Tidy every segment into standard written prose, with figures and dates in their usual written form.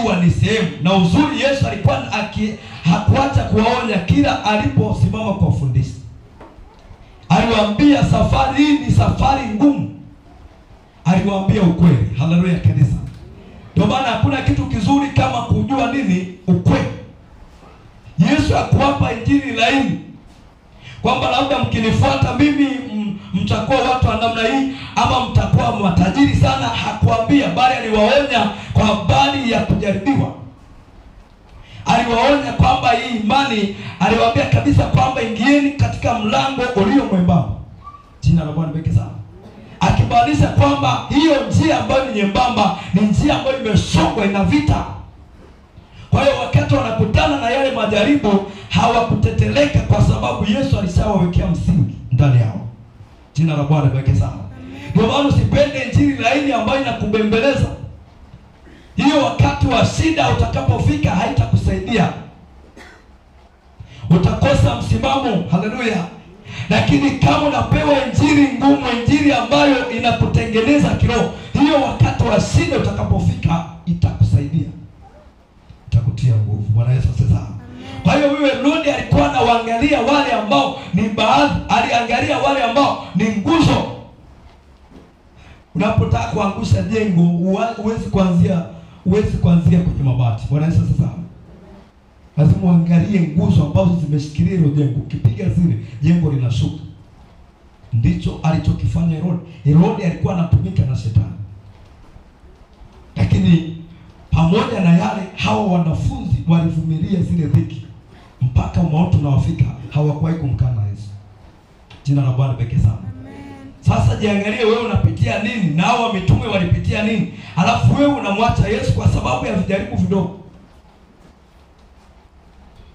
kujaribiwa ni sehemu. Na uzuri Yesu alikuwa hakuacha kuwaonya kila aliposimama kwa fundisho. Aliwaambia safari hii ni safari ngumu. Aliwaambia ukweli. Haleluya kanisa. Ndio maana hakuna kitu kizuri kama kujua nini ukweli. Yesu hakuwapa injili laini kwamba labda mkinifuata mimi mtakuwa watu wa namna hii ama mtakuwa matajiri sana. Hakuambia, bali aliwaonya kwa habari ya kujaribiwa. Aliwaonya kwamba hii imani, aliwaambia kabisa kwamba ingieni katika mlango ulio mwembamba. Jina la Bwana libarikiwe sana. Akibainisha kwamba hiyo njia ambayo ni nyembamba ni njia ambayo imesongwa, ina vita. Kwa hiyo wakati wanakutana na yale majaribu hawakuteteleka, kwa sababu Yesu alishawawekea msingi ndani yao. Jina la Bwana libarikiwe sana. Ndio maana usipende injili laini ambayo inakubembeleza. Hiyo wakati wa shida utakapofika haitakusaidia. Utakosa msimamo. Haleluya. Lakini kama unapewa injili ngumu, injili ambayo inakutengeneza kiroho, hiyo wakati wa shida utakapofika itakusaidia. Itakutia nguvu. Bwana Yesu asifiwe. Kwa hiyo wewe Herode alikuwa anaangalia wale ambao ni baadhi, aliangalia wale ambao ni nguzo. Unapotaka kuangusha jengo, huwezi kuanzia kwenye mabati. Bwana Yesu asifiwe. Lazima uangalie nguzo ambazo zimeshikilia hilo jengo. Ukipiga zile, jengo linashuka. Ndicho alichokifanya Herode. Herode alikuwa anatumika na shetani. Lakini pamoja na yale, hawa wanafunzi walivumilia zile dhiki mpaka mauti unawafika, hawakuwahi kumkana Yesu. Jina la Bwana libarikiwe sana. Sasa jiangalie wewe unapitia nini na hao mitume walipitia nini. Alafu wewe unamwacha Yesu kwa sababu ya vijaribu vidogo.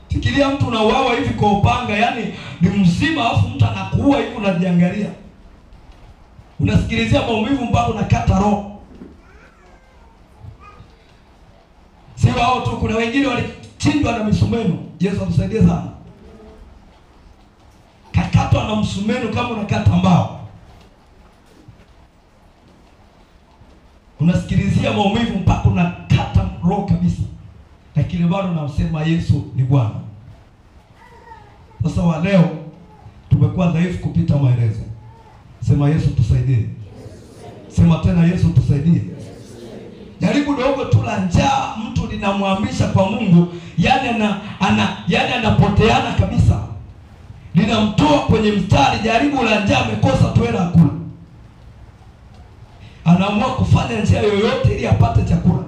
Fikiria mtu unauawa hivi kwa upanga, yani ni mzima, alafu mtu anakuua hivi, unajiangalia. Unasikilizia maumivu mpaka unakata roho. Si wao tu, kuna wengine walichinjwa na misumeno. Yesu amsaidie sana. Kakatwa na msumeno kama unakata mbao. Unasikilizia maumivu mpaka unakata roho kabisa. Lakini bado unasema Yesu ni Bwana. Sasa wa leo tumekuwa dhaifu kupita maelezo. Sema Yesu tusaidie. Sema tena Yesu tusaidie. Jaribu dogo tu la njaa mtu linamhamisha kwa Mungu, yani anapoteana kabisa. Linamtoa kwenye mstari. Jaribu la njaa, amekosa tu hela kula. Anaamua kufanya njia yoyote ili apate chakula,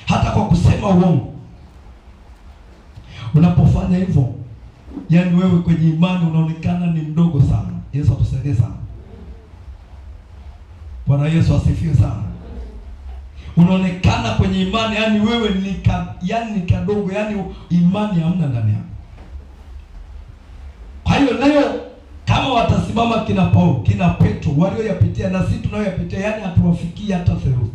hata kwa kusema uongo. Unapofanya hivyo, yani wewe kwenye imani unaonekana ni mdogo sana. Yesu atusaidie sana. Bwana Yesu asifiwe sana. Unaonekana kwenye imani, yani wewe ni kadogo, yani imani hamna ndani yako. Kwa hiyo leo kama watasimama kina Paulo, kina Petro, walioyapitia na sisi tunayoyapitia, yani hatuwafikii hata theluthi.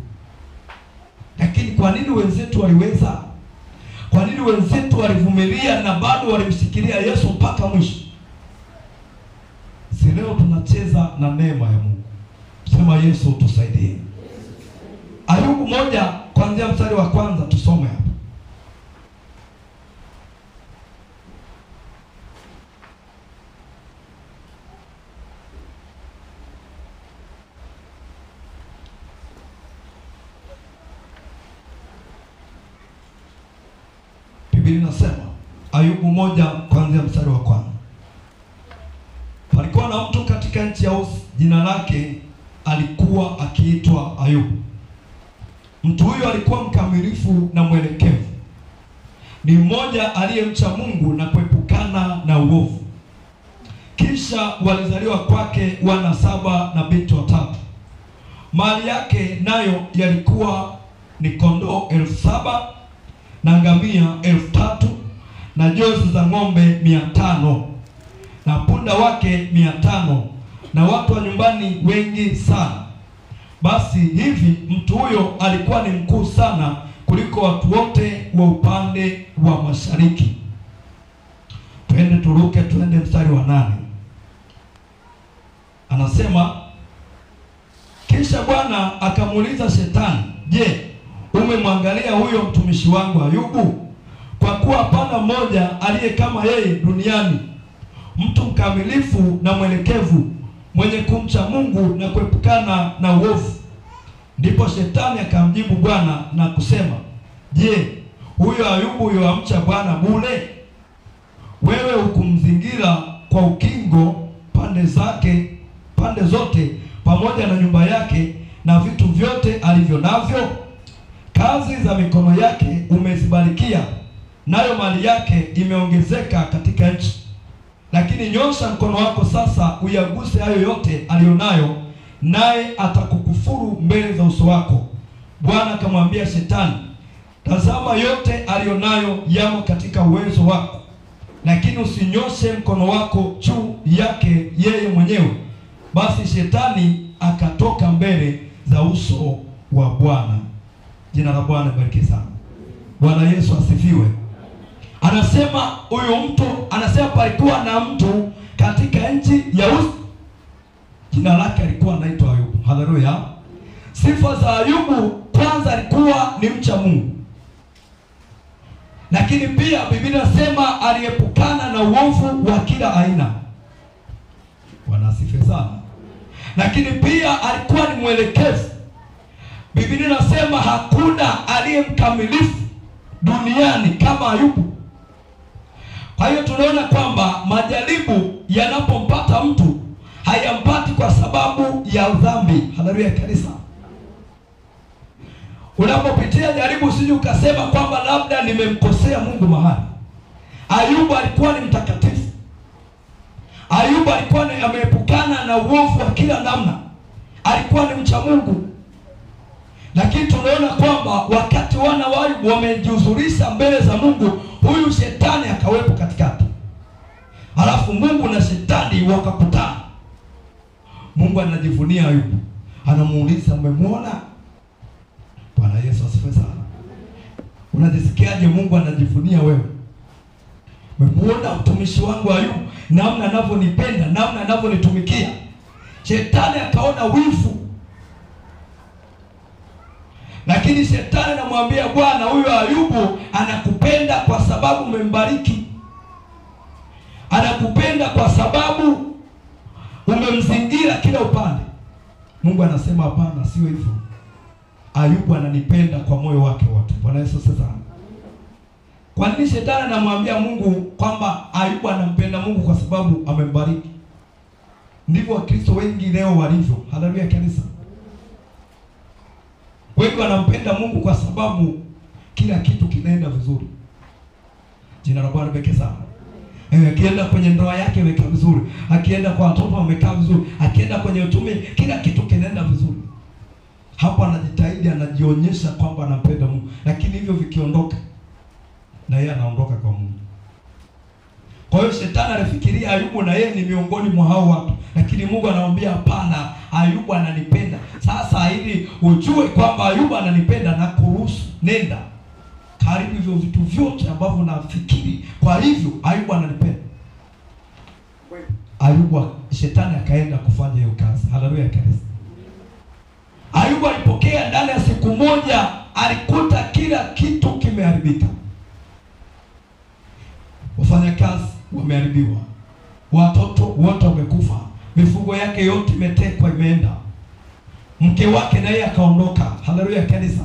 Lakini kwa nini wenzetu waliweza? Kwa nini wenzetu walivumilia na bado walimshikilia Yesu mpaka mwisho? Si leo tunacheza na neema ya Mungu. Sema Yesu tusaidie. Ayubu 1 kuanzia mstari wa kwanza tusome hapa. Biblia inasema Ayubu 1 kuanzia mstari wa kwanza. Palikuwa na mtu katika nchi ya Usi, jina lake alikuwa akiitwa Ayubu. Mtu huyo alikuwa mkamilifu na mwelekevu. Ni mmoja aliyemcha Mungu na kuepukana na uovu. Kisha walizaliwa kwake wana 7 na binti 3. Mali yake nayo yalikuwa ni kondoo 7,000 na ngamia 3,000 na jozi za ng'ombe 500 na punda wake 500 na watu wa nyumbani wengi sana. Basi hivi mtu huyo alikuwa ni mkuu sana kuliko watu wote wa upande wa mashariki. Twende mstari wa 8. Anasema, kisha Bwana akamuuliza Shetani, je, umemwangalia huyo mtumishi wangu Ayubu? Kwa kuwa hapana mmoja aliye kama yeye duniani, mtu mkamilifu na mwelekevu, mwenye kumcha Mungu na kuepukana na uovu. Ndipo Shetani akamjibu Bwana na kusema, je, huyo Ayubu yuamcha Bwana bure? Wewe hukumzingira kwa ukingo pande zote, pamoja na nyumba yake na vitu vyote alivyo navyo. Kazi za mikono yake umezibarikia, nayo mali yake imeongezeka katika nchi. Lakini nyosha mkono wako sasa uyaguse hayo yote alionayo, naye atakukufuru mbele za uso wako. Bwana akamwambia Shetani, tazama, yote alionayo yamo katika uwezo wako, lakini usinyoshe mkono wako juu yake yeye mwenyewe. Basi Shetani akatoka mbele za uso wa Bwana. Jina la Bwana bariki sana. Bwana Yesu asifiwe. Anasema huyu mtu, anasema palikuwa na mtu katika nchi ya Usi, jina lake alikuwa anaitwa Ayubu. Haleluya. Sifa za Ayubu, kwanza alikuwa ni mcha Mungu, lakini pia Biblia inasema aliepukana na uovu wa kila aina. Bwana asifiwe sana. Lakini pia alikuwa ni mwelekevu. Biblia inasema hakuna aliye mkamilifu duniani kama Ayubu. Kwa hiyo tunaona kwamba majaribu yanapompata mtu hayampati kwa sababu ya dhambi. Haleluya kanisa. Unapopitia jaribu usije ukasema kwamba labda nimemkosea Mungu mahali. Ayubu alikuwa ni mtakatifu. Ayubu alikuwa ameepukana na uovu wa kila namna. Alikuwa ni mcha Mungu. Lakini tunaona kwamba wakati wana wa Ayubu wamejihuzurisha mbele za Mungu, huyu Shetani akawepo katikati. Halafu Mungu na Shetani wakakutana. Mungu anajivunia Ayubu. Anamuuliza, umemwona? Bwana Yesu asifiwe sana. Unajisikiaje Mungu anajivunia wewe? Umemwona mtumishi wangu Ayubu, namna anavyonipenda, namna anavyonitumikia? Shetani akaona wivu. Lakini Shetani anamwambia Bwana, huyo Ayubu anakupenda kwa sababu umembariki. Anakupenda kwa sababu umemzingira kila upande. Mungu anasema hapana, sio hivyo. Ayubu ananipenda kwa moyo wake wote. Bwana Yesu asifiwe. Kwa nini Shetani anamwambia Mungu kwamba Ayubu anampenda Mungu? Kwa sababu amembariki. Ndivyo Wakristo wengi leo walivyo. Haleluya kanisa. Wengi wanampenda Mungu kwa sababu kila kitu kinaenda vizuri. Jina la Bwana beke sana. Akienda kwenye ndoa yake amekaa vizuri, akienda kwa watoto amekaa vizuri, akienda kwenye utume kila kitu kinaenda vizuri. Hapo anajitahidi, anajionyesha kwamba anampenda Mungu, lakini hivyo vikiondoka na yeye anaondoka kwa Mungu. Kwa hiyo Shetani alifikiria Ayubu na yeye ni miongoni mwa hao watu, lakini Mungu anamwambia hapana, Ayubu ananipenda. Sasa ili ujue kwamba Ayubu ananipenda, na kuruhusu nenda karibu hivyo vitu vyote ambavyo nafikiri. Kwa hivyo Ayubu ananipenda. Ayubu, Shetani akaenda kufanya hiyo kazi. Haleluya kanisa. Ayubu alipokea ndani ya siku moja, alikuta kila kitu kimeharibika. Wafanyakazi wameharibiwa, watoto wote wamekufa, mifugo yake yote imetekwa, imeenda. Mke wake naye akaondoka. Haleluya kanisa.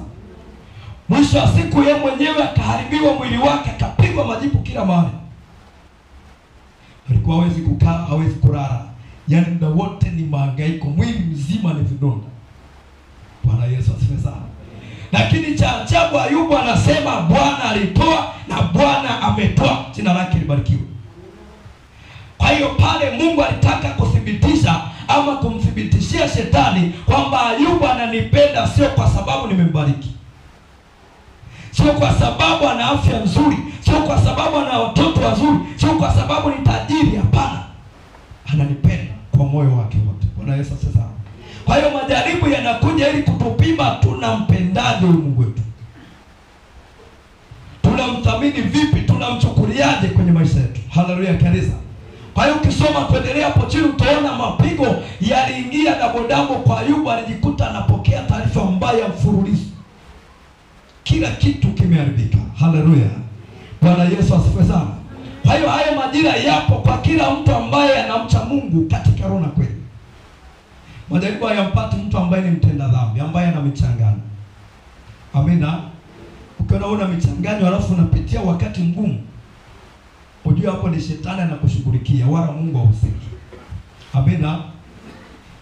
Mwisho wa siku yeye mwenyewe akaharibiwa, mwili wake akapigwa majipu kila mahali. Alikuwa hawezi kukaa, hawezi kulala. Yaani muda wote ni mahangaiko, mwili mzima ni vidonda. Bwana Yesu asifiwe sana. Lakini cha ajabu Ayubu anasema Bwana alitoa na Bwana ametoa. Jina lake libarikiwe. Kwa hiyo pale Mungu alitaka kuthibitisha ama kumthibitishia Shetani kwamba Ayubu ananipenda, sio kwa sababu nimembariki, sio kwa sababu ana afya nzuri, sio kwa sababu ana watoto wazuri, sio kwa sababu ni tajiri. Hapana, ananipenda kwa moyo wake wote. Bwana Yesu asifiwe. Kwa hiyo majaribu yanakuja ili kutupima tunampendaje huyu Mungu wetu, tunamthamini vipi, tunamchukuliaje kwenye maisha yetu. Haleluya kanisa. Kwa hiyo ukisoma kuendelea hapo chini utaona mapigo yaliingia dabo kwa Ayubu. Alijikuta anapokea taarifa mbaya mfululizo. kila kitu kimeharibika. Haleluya, Bwana Yesu asifiwe sana. Kwa hiyo hayo majira yapo kwa kila mtu ambaye anamcha Mungu katika roho na kweli. Majaribu hayampati mtu ambaye ni mtenda dhambi, ambaye ana michangano. Amina. Ukiona una michanganyo alafu unapitia wakati mgumu, ujue hapo ni shetani anakushughulikia, wala Mungu hahusiki. Amina.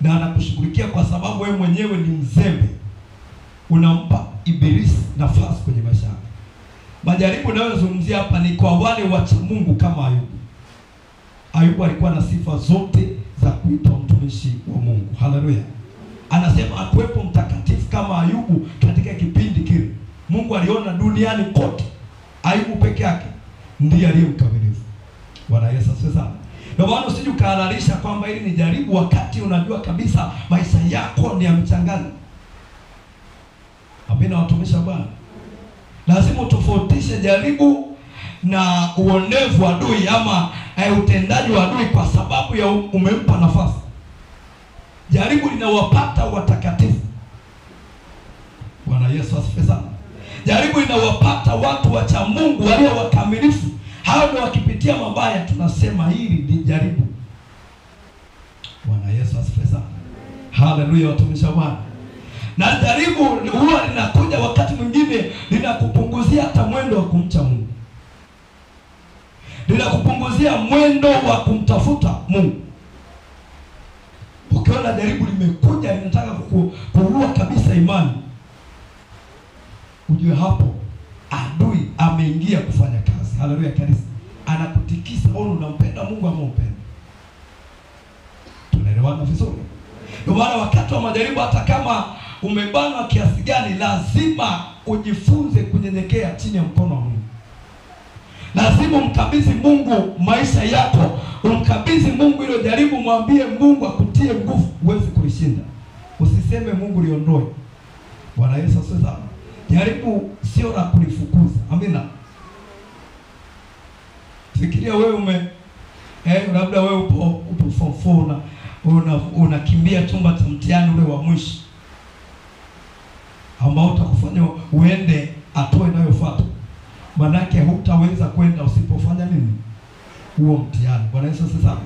Na anakushughulikia kwa sababu wewe mwenyewe ni mzembe. Unampa ibilisi nafasi kwenye maisha yako. Majaribu ninayozungumzia hapa ni kwa wale wacha Mungu kama Ayubu. Ayubu alikuwa na sifa zote za kuitwa mtumishi wa Mungu. Haleluya. Anasema akuwepo mtakatifu kama Ayubu katika kipindi kile. Mungu aliona duniani kote Ayubu peke yake ndiye aliyemkamilifu. Bwana Yesu asifiwe sana. Ndio maana usije ukahalalisha kwamba hili ni jaribu wakati unajua kabisa maisha yako ni ya mchangano. Amina, watumishi wa Bwana. Lazima utofautishe jaribu na uonevu wa adui ama utendaji wa adui kwa sababu ya umempa nafasi. Jaribu linawapata watakatifu. Bwana Yesu asifiwe sana. Jaribu linawapata watu wacha Mungu walio wakamilifu. Hao ndio wakipitia mabaya tunasema hili ni jaribu. Bwana Yesu asifiwe sana. Haleluya, watumishi wa Bwana. Na jaribu huwa linakuja wakati mwingine linakupunguzia hata mwendo wa kumcha Mungu. Linakupunguzia mwendo wa kumtafuta Mungu. Ukiona jaribu limekuja linataka kuua kabisa imani, ujue hapo adui ameingia kufanya kazi. Haleluya kanisa. Anakutikisa wewe unampenda Mungu ama umpenda. Tunaelewana vizuri? Ndio maana wakati wa majaribu hata kama umebanwa kiasi gani, lazima ujifunze kunyenyekea chini ya mkono wa Mungu. Lazima umkabidhi Mungu maisha yako. Umkabidhi Mungu ile jaribu, mwambie Mungu akutie nguvu uweze kulishinda. Usiseme Mungu liondoe. Bwana Yesu asifiwe sana. Jaribu sio la kulifukuza. Amina. Fikiria wewe labda wewe upo form 4 unakimbia chumba cha mtihani ule wa mwisho ambao utakufanya uende hatua inayofuata. Manake hutaweza kwenda usipofanya nini? Huo mtihani. Bwana Yesu asifiwe sana.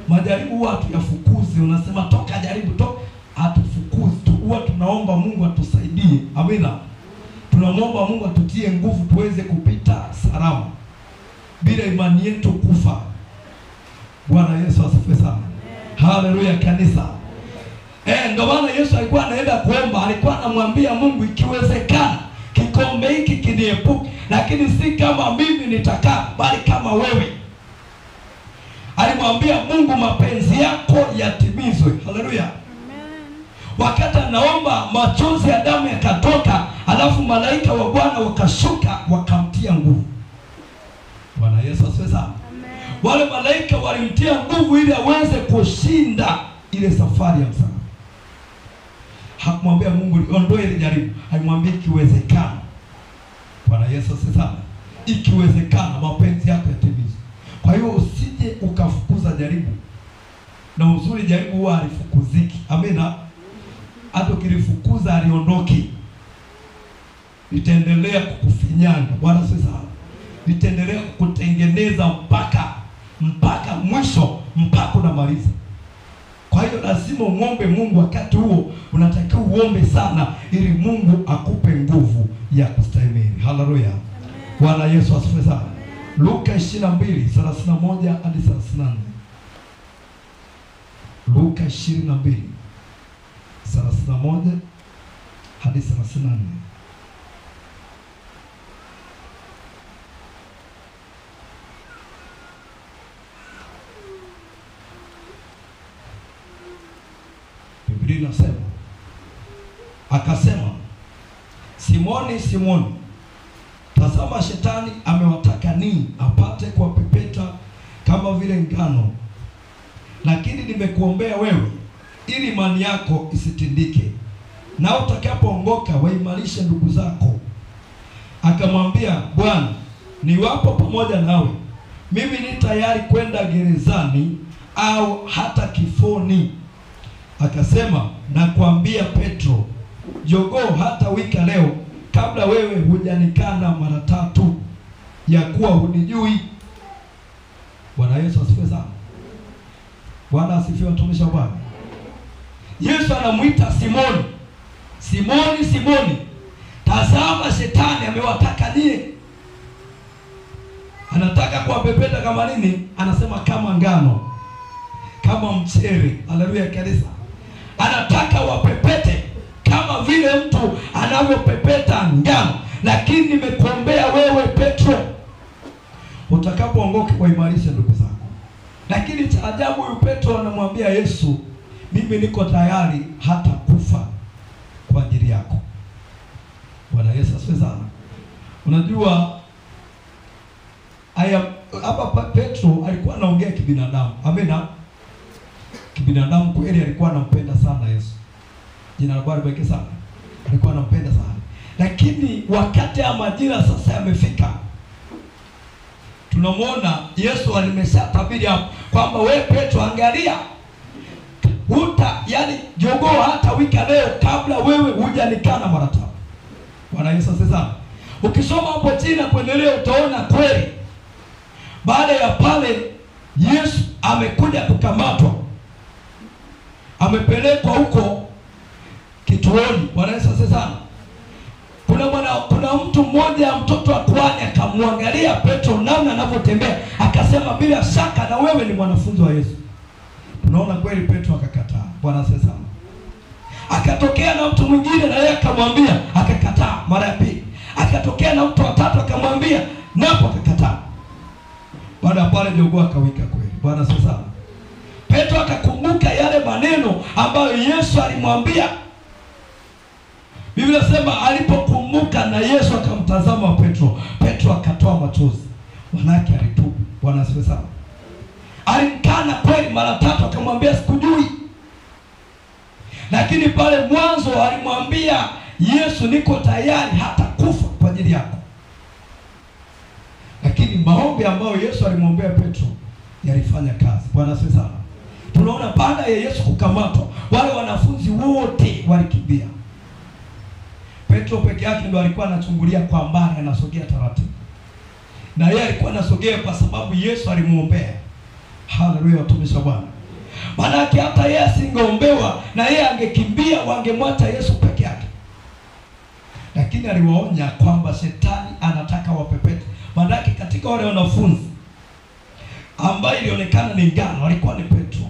Majaribu huwa hatuyafukuzi. Unasema toka jaribu toka, hatufukuzi tu. Huwa tunaomba Mungu atusaidie. Amina. Tunamwomba Mungu atutie nguvu tuweze kupita salama bila imani yetu kufa. Bwana Yesu asifiwe sana. Haleluya kanisa. Ndio maana Yesu alikuwa anaenda kuomba, alikuwa anamwambia Mungu ikiwezekana kikombe hiki kiniepuke, lakini si kama mimi nitakaa bali kama wewe. Alimwambia Mungu mapenzi yako yatimizwe. Haleluya. Wakati anaomba machozi ya damu yakatoka, alafu malaika wa Bwana wakashuka wakamtia nguvu. Bwana Yesu asifiwe sana. Wale malaika walimtia nguvu ili aweze kushinda ile safari ya msalaba. Hakumwambia Mungu ondoe ile jaribu, alimwambia ikiwezekana. Bwana Yesu asifiwe sana. Ikiwezekana mapenzi yako yatimizwe. Kwa hiyo usije ukafukuza jaribu. Na uzuri jaribu huwa halifukuziki. Amina. Hata ukilifukuza aliondoki. Litaendelea kukufinyanga. Bwana asifiwe sana. Litaendelea kukutengeneza mpaka mwisho, mpaka unamaliza. Kwa hiyo lazima muombe Mungu wakati huo, unatakiwa uombe sana ili Mungu akupe nguvu ya kustahimili. Haleluya. Bwana Yesu asifiwe sana. Luka 22:31 hadi 34. Luka 22:31 hadi 34. Biblia inasema, akasema, Simoni, Simoni, tazama shetani amewataka ninyi apate kuwapepeta kama vile ngano, lakini nimekuombea wewe ili imani yako isitindike, na utakapoongoka waimarishe ndugu zako. Akamwambia, Bwana, niwapo pamoja nawe, mimi ni tayari kwenda gerezani au hata kifoni. Akasema, nakwambia Petro, jogoo hata wika leo kabla wewe hujanikana mara 3 ya kuwa hunijui. Bwana Yesu asifiwe sana. Bwana asifiwe, watumishi wa Bwana. Yesu anamuita Simoni, Simoni, Simoni, tazama shetani amewataka nie. Anataka kuwapepeta kama nini? Anasema kama ngano, kama mchere. Haleluya kanisa. Anataka wapepete kama vile mtu anavyopepeta ngano. Lakini nimekuombea wewe Petro, utakapoongoka waimarishe ndugu zako. Lakini cha ajabu, huyu Petro anamwambia Yesu, mimi niko tayari hata kufa kwa ajili yako. Bwana Yesu asifiwe sana. Unajua hapa Petro alikuwa anaongea kibinadamu. Amina. Kibinadamu kweli alikuwa anampenda sana Yesu. Jina la Bwana libarikiwe sana. Alikuwa anampenda sana. Lakini wakati ya majira sasa yamefika, tunamwona Yesu alimeshatabiri hapo kwamba wewe Petro, angalia, yani jogoo hata wika leo kabla wewe hujanikana mara 3. Bwana Yesu asifiwe sana. Ukisoma hapo chini kuendelea utaona kweli baada ya pale Yesu amekuja kukamatwa, amepelekwa huko kituoni. Bwana Yesu asifiwe sana. Kuna mtu mmoja, mtoto wa kuhani, akamwangalia Petro namna anavyotembea, akasema bila shaka na wewe ni mwanafunzi wa Yesu. Tunaona kweli Petro akakataa. Bwana asifiwe sana. Akatokea na mtu mwingine na yeye akamwambia, akakataa mara ya pili. Akatokea na mtu wa 3 akamwambia, napo akakataa. Baada ya pale jogoo akawika kweli. Bwana asifiwe sana. Petro akakumbuka yale maneno ambayo Yesu alimwambia. Biblia inasema alipokumbuka na Yesu akamtazama Petro, Petro akatoa machozi. Manake alitubu. Bwana asifiwe sana. Alimkana kweli mara 3, akamwambia sikujui. Lakini pale mwanzo alimwambia Yesu, niko tayari hata kufa kwa ajili yako. Lakini maombi ambayo Yesu alimwombea Petro yalifanya kazi. Bwana asifiwe sana. Tunaona baada ya Yesu kukamatwa, wale wanafunzi wote walikimbia. Petro peke yake ndo alikuwa anachungulia kwa mbali, anasogea taratibu. Na yeye alikuwa anasogea kwa sababu Yesu alimuombea. Haleluya, watumishi wa Bwana. Maana hata yeye asingeombewa na yeye angekimbia, wangemwacha Yesu peke yake. Lakini aliwaonya kwamba shetani anataka wapepete. Maana katika wale wanafunzi ambao ilionekana ni ngano walikuwa ni Petro.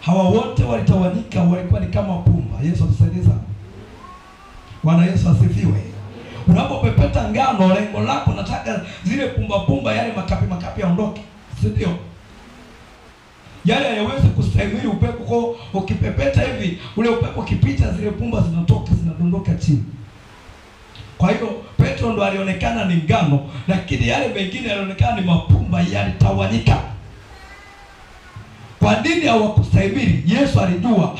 Hawa wote walitawanyika, walikuwa ni kama pumba. Yesu atusaidie sana. Bwana Yesu asifiwe. Unapopepeta ngano, lengo lako nataka zile pumba yale makapi yaondoke. Si ndio? Yale hayawezi kustahimili upepo, kwa ukipepeta hivi ule upepo ukipita zile pumba zinatoka, zinadondoka chini. Kwa hiyo Petro ndo alionekana ni ngano, lakini yale mengine yalionekana ni mapumba, yalitawanyika. Kwa nini hawakustahimili? Yesu alijua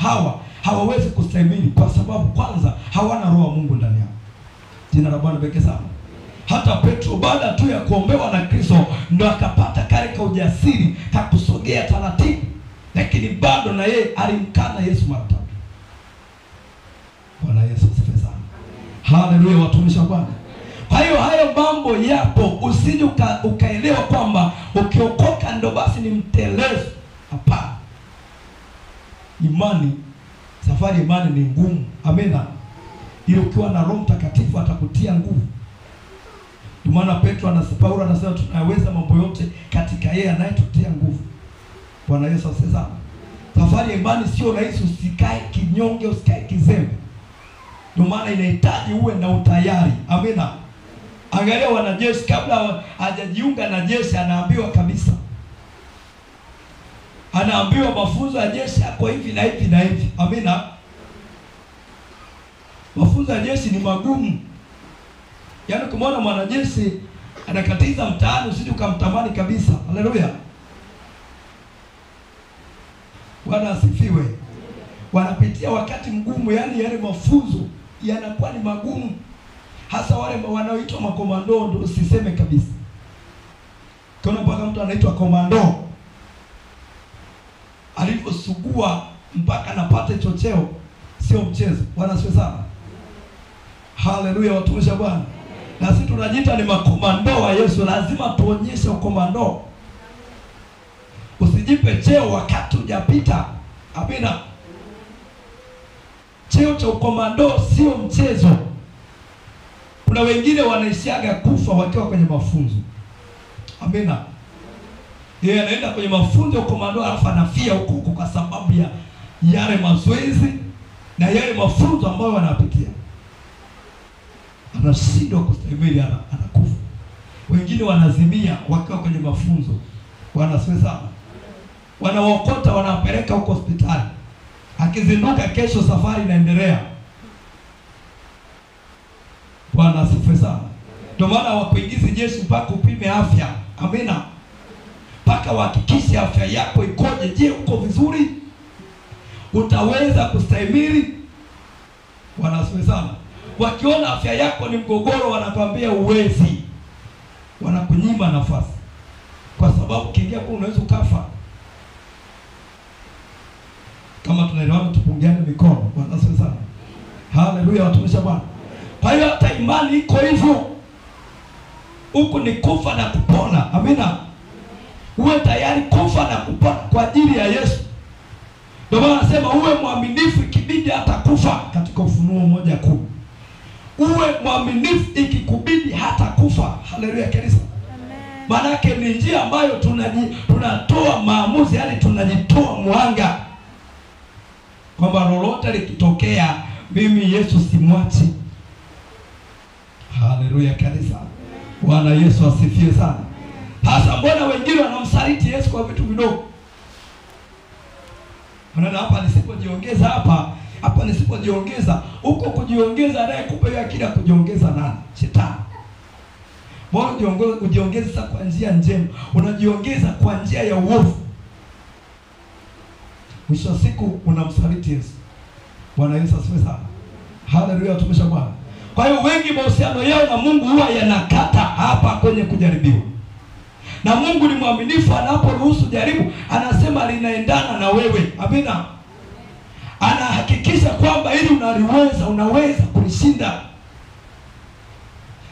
hawawezi kustahimili kwa sababu kwanza hawana roho wa Mungu ndani yao. Jina la Bwana libarikiwe sana. Hata Petro baada tu ya kuombewa na Kristo ndo akapata kale ka ujasiri kakusogea taratibu, lakini bado na yeye alimkana Yesu mara 3. Bwana Yesu asifiwe sana. Haleluya, watumishi wa Bwana. Kwa hiyo hayo mambo yapo, usije ukaelewa kwamba ukiokoka ndo basi ni mtelezo. Hapana. Safari ya imani ni ngumu. Amina. Ili ukiwa na Roho Mtakatifu atakutia nguvu. Ndio maana Paulo anasema tunaweza mambo yote katika yeye anayetutia nguvu. Bwana Yesu asifiwe sana. Safari ya imani sio rahisi, usikae kinyonge, usikae kizembe. Ndio maana inahitaji uwe na utayari. Amina. Angalia wanajeshi kabla hajajiunga na jeshi anaambiwa kabisa. Anaambiwa mafunzo ya jeshi yako hivi na hivi na hivi. Amina. Mafunzo ya jeshi ni magumu. Yaani ukimwona mwanajeshi anakatiza mtaani usije ukamtamani kabisa. Haleluya. Bwana asifiwe. Wanapitia wakati mgumu, yani yale mafunzo yanakuwa ni magumu. Hasa wale wanaoitwa makomando, ndio usiseme kabisa. Kuna mpaka mtu anaitwa komando, aliposugua mpaka anapata chocheo, sio mchezo. Bwana asifiwe sana. Haleluya, watumishi wa Bwana. Na sisi tunajiita ni makomando wa Yesu, lazima tuonyeshe ukomando. Usijipe cheo wakati hujapita. Amina. Cheo cha ukomando sio mchezo. Kuna wengine wanaishaga kufa wakiwa kwenye mafunzo. Amina. Yeye anaenda kwenye mafunzo ya ukomando alafu anafia huko kwa sababu ya yale mazoezi na yale mafunzo ambayo wanapitia. Anashindwa kustahimili, anakufa. Wengine wanazimia wakiwa kwenye mafunzo. Wanasiwe sana. Wanaokota wanapeleka huko hospitali. Akizinduka kesho safari inaendelea. Bwana asifiwe sana. Ndio maana hawakuingizi jeshi mpaka upime afya. Amina. Mpaka uhakikishe afya yako ikoje. Je, uko vizuri? Utaweza kustahimili? Bwana asifiwe sana. Wakiona afya yako ni mgogoro, wanakwambia uwezi. Wanakunyima nafasi. Kwa sababu kiingia kwa unaweza ukafa. Kama tunaelewana tupungiane mikono. Bwana asifiwe sana. Haleluya, watumishi wa Bwana. Kwa hiyo hata imani iko hivyo. Huku ni kufa na kupona. Amina. Uwe tayari kufa na kupona kwa ajili ya Yesu. Ndio maana nasema uwe mwaminifu ikibidi hata kufa, katika Ufunuo 1:10. Uwe mwaminifu ikikubidi hata kufa. Haleluya kanisa. Amen. Maana yake ni njia ambayo tunatoa maamuzi, yani tunajitoa mwanga. Kwamba lolote likitokea mimi Yesu simwachi. Haleluya kanisa. Bwana Yesu asifiwe sana. Hasa mbona wengine wanamsaliti Yesu kwa vitu vidogo? Unaona hapa nisipojiongeza hapa nisipojiongeza, huko kujiongeza naye kupewa akili kujiongeza nani? Shetani. Mbona ujiongeze sasa kwa njia njema? Unajiongeza kwa njia ya uovu. Mwisho wa siku unamsaliti Yesu. Bwana Yesu asifiwe sana. Haleluya, watumishi wa Bwana. Kwa hiyo wengi mahusiano yao na Mungu huwa yanakata hapa kwenye kujaribiwa. Na Mungu ni mwaminifu, anaporuhusu jaribu, anasema linaendana na wewe. Amina. Anahakikisha kwamba ili unaweza kulishinda.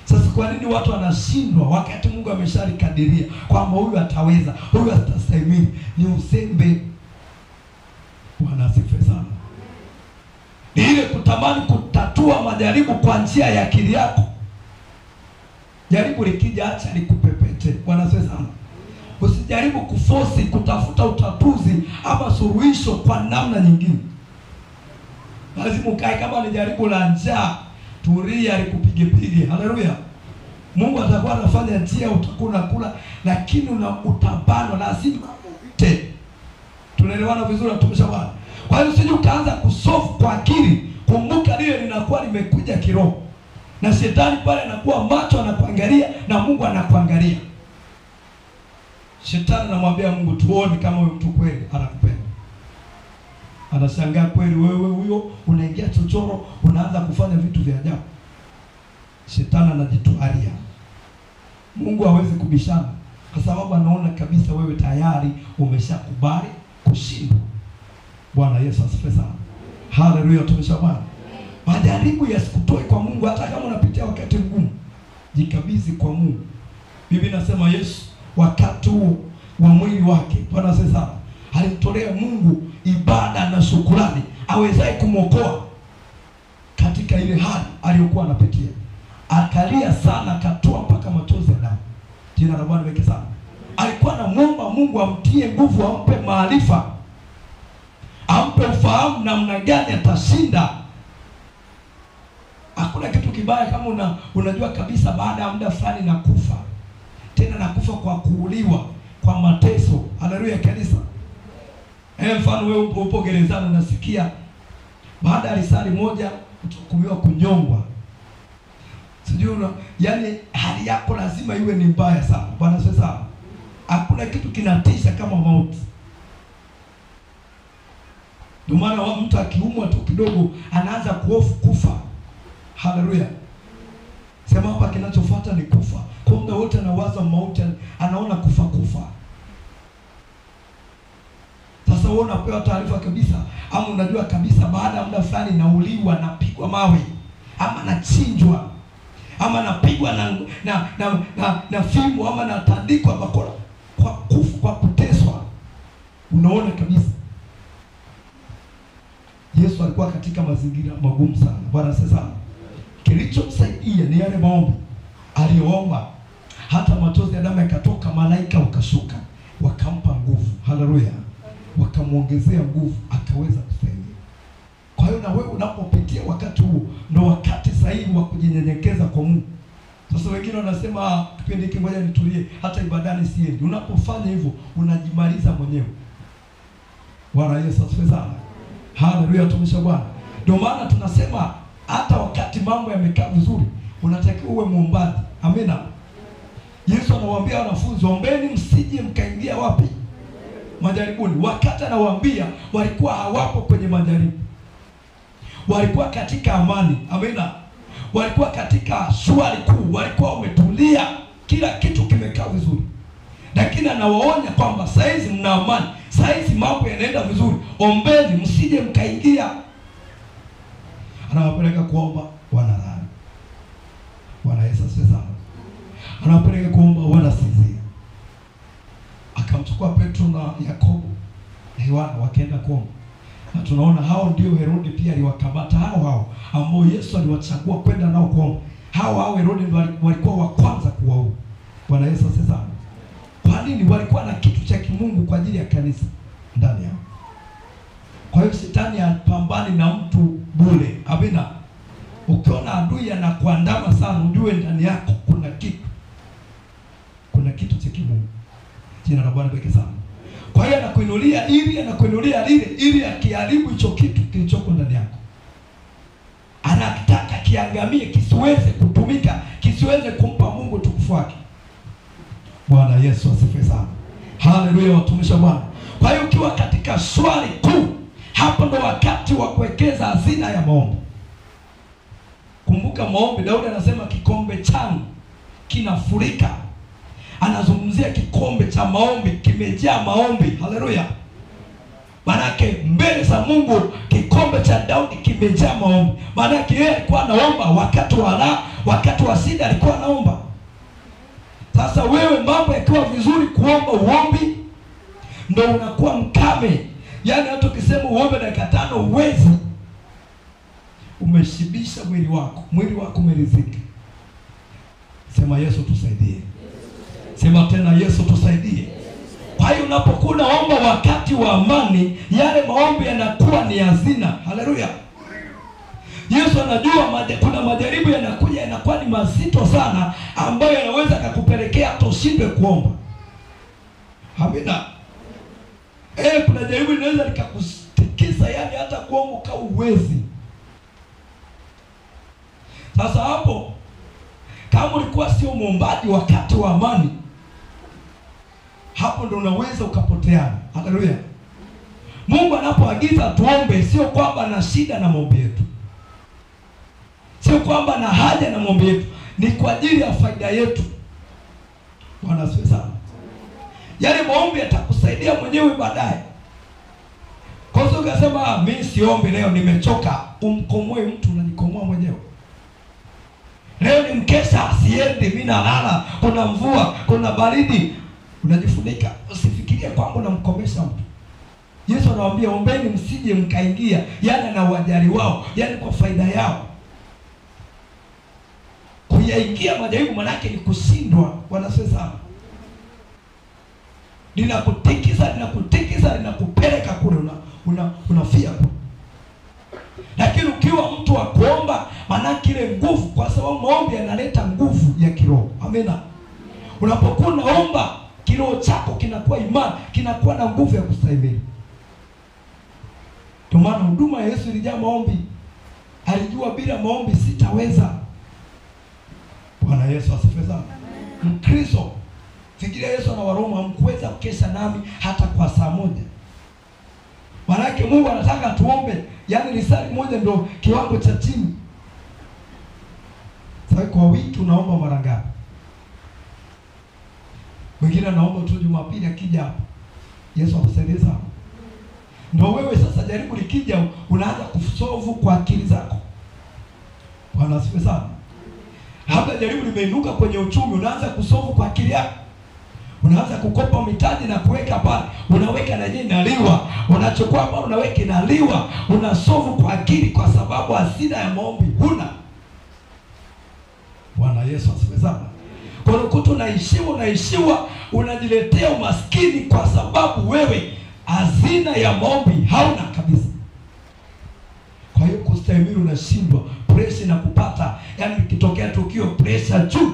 Sasa kwa nini watu wanashindwa wakati Mungu ameshalikadiria kwamba huyu ataweza, huyu atastahimili? Ni uzembe. Bwana asifiwe sana. Ni ile kutamani kutatua majaribu kwa njia ya akili yako. Jaribu likija acha likupepete. Bwana asifiwe sana. Usijaribu kuforce kutafuta utatuzi ama suluhisho kwa namna nyingine. Lazima ukae, kama ni jaribu la njaa, tulia likupige. Haleluya. Mungu atakuwa anafanya njia, utakuwa unakula, lakini utabanwa, lazima uvite. Tunaelewana vizuri watumishi wa Bwana. Kwa hiyo usije ukaanza kusolve kwa akili. Kumbuka lile linakuwa limekuja kiroho. Na shetani pale anakuwa macho, anakuangalia, na Mungu anakuangalia. Shetani anamwambia Mungu, tuone kama wewe mtu kweli anakupenda. Anashangaa kweli wewe huyo unaingia chochoro, unaanza kufanya vitu vya ajabu. Shetani anajitwalia. Mungu hawezi kubishana kwa sababu anaona kabisa wewe tayari umeshakubali kushindwa. Bwana Yesu asifiwe sana. Haleluya, tumisha Bwana. Majaribu yasikutoe kwa Mungu. Hata kama unapitia wakati mgumu, jikabidhi kwa Mungu. Biblia inasema Yesu wakati wa mwili wake, Bwana asifiwe sana, alimtolea Mungu ibada na shukrani, awezaye kumwokoa katika ile hali aliyokuwa anapitia. Akalia sana, akatoa mpaka machozi ya damu. Jina la Bwana liweke sana. Alikuwa anamuomba Mungu amtie nguvu, ampe maarifa, ampe ufahamu namna gani atashinda. Hakuna kitu kibaya kama unajua kabisa baada ya muda fulani nakufa. Tena nakufa kwa kuuliwa, kwa mateso. Haleluya kanisa. Mfano wewe upo gerezani, unasikia baada ya risali moja utahukumiwa kunyongwa. Sijui yani hali yako lazima iwe ni mbaya sana. Bwana sasa, hakuna kitu kinatisha kama mauti. Ndio maana mtu akiumwa tu kidogo anaanza kuhofu kufa. Haleluya. Sema hapa kinachofuata ni kufa. Kwa muda wote anawaza mauti, anaona kufa. Sasa wewe unapewa taarifa kabisa, ama unajua kabisa baada ya muda fulani nauliwa, napigwa mawe, ama nachinjwa, ama napigwa na fimbo, ama natandikwa bakora kwa kufu, kwa kuteswa. Unaona kabisa Yesu alikuwa katika mazingira magumu sana. Bwana sasa, kilichomsaidia ni yale maombi aliyoomba. Hata machozi ya damu yakatoka, malaika wakashuka, wakampa nguvu. Haleluya. Wakamuongezea nguvu, akaweza kusaidia. Kwa hiyo na wewe unapopitia wakati huo, ndio wakati sahihi wa kujinyenyekeza kwa Mungu. Sasa wengine wanasema kipindi hiki ngoja nitulie, hata ibadani siendi. Unapofanya hivyo unajimaliza mwenyewe. Bwana Yesu asifiwe sana. Haleluya, tumisha Bwana. Ndio maana tunasema hata wakati mambo yamekaa vizuri, unatakiwa uwe muombaji. Amina. Yesu anawaambia wanafunzi, ombeni msije mkaingia wapi? Majaribuni. Wakati anawaambia, walikuwa hawapo kwenye majaribu. Walikuwa katika amani. Amina. Walikuwa katika shwari kuu, walikuwa wametulia, kila kitu kimekaa vizuri. Lakini anawaonya kwamba saizi mna amani, saizi mambo yanaenda vizuri, ombeni msije mkaingia. Anawapeleka kuomba, wanalala. Bwana Yesu asifiwe sana. Anawapeleka kuomba, wanasinzia. Akamchukua Petro na Yakobo na Yohana wakaenda kuomba. Na tunaona hao ndio Herode pia aliwakamata, hao ambao Yesu aliwachagua kwenda nao kuomba. Hao Herode ndio walikuwa wa kwanza kuwaua. Bwana Yesu asifiwe sana. Kwa nini? Walikuwa na kitu cha kimungu kwa ajili ya kanisa ndani yao. Kwa hiyo shetani hapambani na mtu bure. Amina. Ukiona adui anakuandama sana, ujue ndani yako kuna kitu cha kimungu. Jina la Bwana pekee sana. Kwa hiyo anakuinulia lile ili akiharibu hicho kitu kilichoko ndani yako. Anataka kiangamie, kisiweze kutumika, kisiweze kumpa Mungu tukufu wake. Bwana Yesu asifiwe sana. Haleluya, watumishi wa Bwana. Kwa hiyo ukiwa katika swali kuu, hapo ndo wakati wa kuwekeza hazina ya maombi. Kumbuka maombi, Daudi anasema kikombe changu kinafurika. Anazungumzia kikombe cha maombi, kimejaa maombi. Haleluya. Manake mbele za Mungu kikombe cha Daudi kimejaa maombi. Manake yeye alikuwa anaomba wakati wa shida alikuwa anaomba. Sasa wewe mambo yakiwa vizuri, kuomba uombi, ndio unakuwa mkame. Yaani hata ukisema uombe dakika 5 uwezi. Umeshibisha mwili wako umeridhika. Sema Yesu tusaidie. Sema tena Yesu tusaidie. Kwa hiyo unapokuwa unaomba wakati wa amani, yale maombi yanakuwa ni hazina. Haleluya. Yesu anajua kuna majaribu yanakuja, yanakuwa ni mazito sana, ambayo yanaweza kukupelekea hata ushindwe kuomba. Amina. Kuna jaribu linaweza likakutikisa, yani hata kuomba kwa uwezi. Sasa hapo kama ulikuwa sio muombaji wakati wa amani, hapo ndo unaweza ukapoteana. Haleluya. Mungu anapoagiza tuombe, sio kwamba na shida na maombi yetu, sio kwamba na haja na maombi yetu, ni kwa ajili ya faida yetu. Bwana asifiwe sana. Yale maombi yatakusaidia mwenyewe baadaye. Kwa sababu ukasema mimi siombe leo, nimechoka, umkomoe mtu, unajikomoa mwenyewe. Leo ni mkesha, siendi, mimi nalala, kuna mvua, kuna baridi, unajifunika. Usifikirie kwamba unamkomesha mtu. Yesu anawaambia ombeni msije mkaingia, yani na wajari wao, yani kwa faida yao. Kuyaingia majaribu manake ni kushindwa. Wanasema sana, linakutikisa, linakupeleka kule, unafia kule. Lakini ukiwa mtu wa kuomba, manake ile nguvu, kwa sababu maombi yanaleta nguvu ya kiroho. Amina. Unapokuwa unaomba, kiroho chako kinakuwa imara, kinakuwa na nguvu ya kustahimili. Kwa maana huduma ya Yesu ilijaa maombi. Alijua bila maombi sitaweza. Bwana Yesu asifiwe sana. Mkristo, fikiria Yesu na Waroma, hamkuweza kukesha nami hata kwa saa moja. Maanake Mungu anataka tuombe, yani risali moja ndio kiwango cha chini. Sasa kwa wiki unaomba mara ngapi? Wengine anaomba tu Jumapili akija hapo. Yesu akusaidie sana. Ndio wewe sasa jaribu likija, unaanza kusolve kwa akili zako. Bwana asifiwe sana. Hapa jaribu limeinuka kwenye uchumi, unaanza kusovu kwa akili yako. Unaanza kukopa mitaji na kuweka pale. Unaweka na yeye inaliwa. Unachukua pale unaweka inaliwa. Unasovu kwa akili kwa sababu hazina ya maombi huna. Bwana Yesu asifiwe sana. Kwa hiyo kutu unaishiwa, unajiletea umaskini kwa sababu wewe hazina ya maombi hauna kabisa. Kwa hiyo kustahimili unashindwa, pressure inakupata. Yaani ikitokea tukio pressure juu.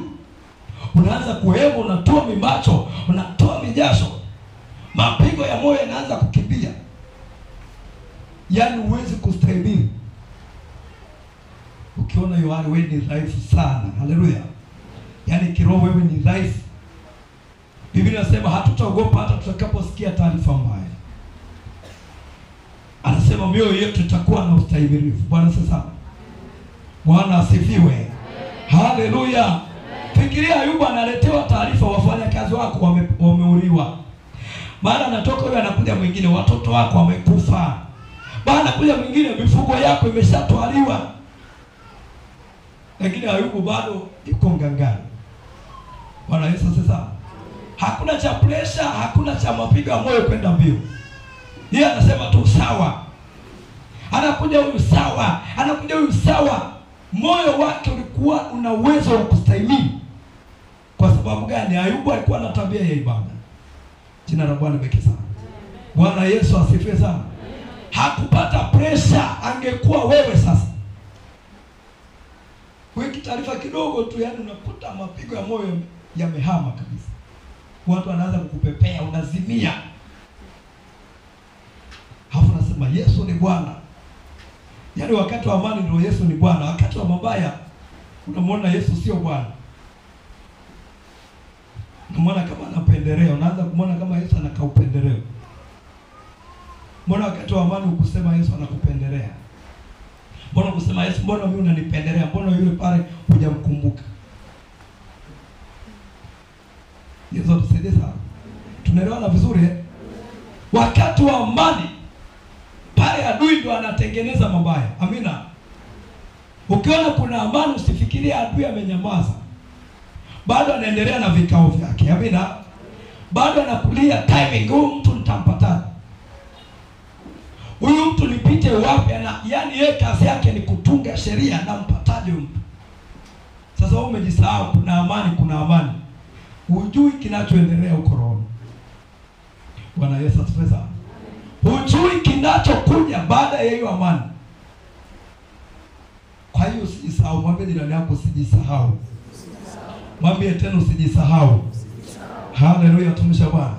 Unaanza kuhema, unatoa mimacho, unatoa mijasho. Mapigo ya moyo yanaanza kukimbia. Yaani huwezi kustahimili. Ukiona yohari wewe ni dhaifu sana. Haleluya. Yaani kiroho wewe ni dhaifu. Biblia inasema hatutaogopa hata tutakaposikia taarifa mbaya. Anasema mioyo yetu itakuwa na ustahimilivu. Bwana sasa. Bwana asifiwe. Haleluya. Fikiria Ayubu analetewa taarifa wafanyakazi wako wameuliwa. Baada anatoka yule anakuja mwingine watoto wako wamekufa. Baada anakuja mwingine mifugo yako imeshatwaliwa. Lakini Ayubu bado yuko ngangani. Bwana Yesu sasa. Hakuna cha pressure, hakuna cha mapigo ya moyo kwenda mbio. Yeye anasema tu sawa. Anakuja huyu sawa, anakuja huyu sawa. Moyo wake ulikuwa una uwezo wa kustahimili. Kwa sababu gani? Ayubu alikuwa na tabia ya ibada. Jina la Bwana libarikiwe sana. Bwana Yesu asifiwe sana. Hakupata pressure, angekuwa wewe sasa. Wiki taarifa kidogo tu, yani unakuta mapigo ya moyo yamehama kabisa. Watu wanaanza kukupepea, unazimia. Hapo nasema Yesu ni Bwana. Yaani wakati wa amani ndio Yesu ni Bwana, wakati wa mabaya unamwona Yesu sio Bwana. Unamwona kama anapendelea, unaanza kumwona kama Yesu anakaupendeleo. Mbona wakati wa amani ukusema Yesu anakupendelea? Mbona kusema Yesu, mbona mimi unanipendelea? Mbona yule pale hujamkumbuka? Yesu tusaidie sana. Tunaelewana vizuri eh? Wakati wa amani pale adui ndo anatengeneza mabaya. Amina. Ukiona kuna amani usifikirie adui amenyamaza. Bado anaendelea na vikao vyake. Amina. Bado anakulia timing, huyu mtu nitampata. Huyu mtu nipite wapi? Yaani yeye kazi yake ni kutunga sheria na mpataje mtu. Sasa wewe umejisahau kuna amani. Hujui kinachoendelea huko roho. Bwana Yesu asifiwe sana. Hujui kinachokuja baada ya hiyo amani. Kwa hiyo usijisahau, mwambie jirani yako usijisahau. Mwambie tena usijisahau. Haleluya, tumisha Bwana.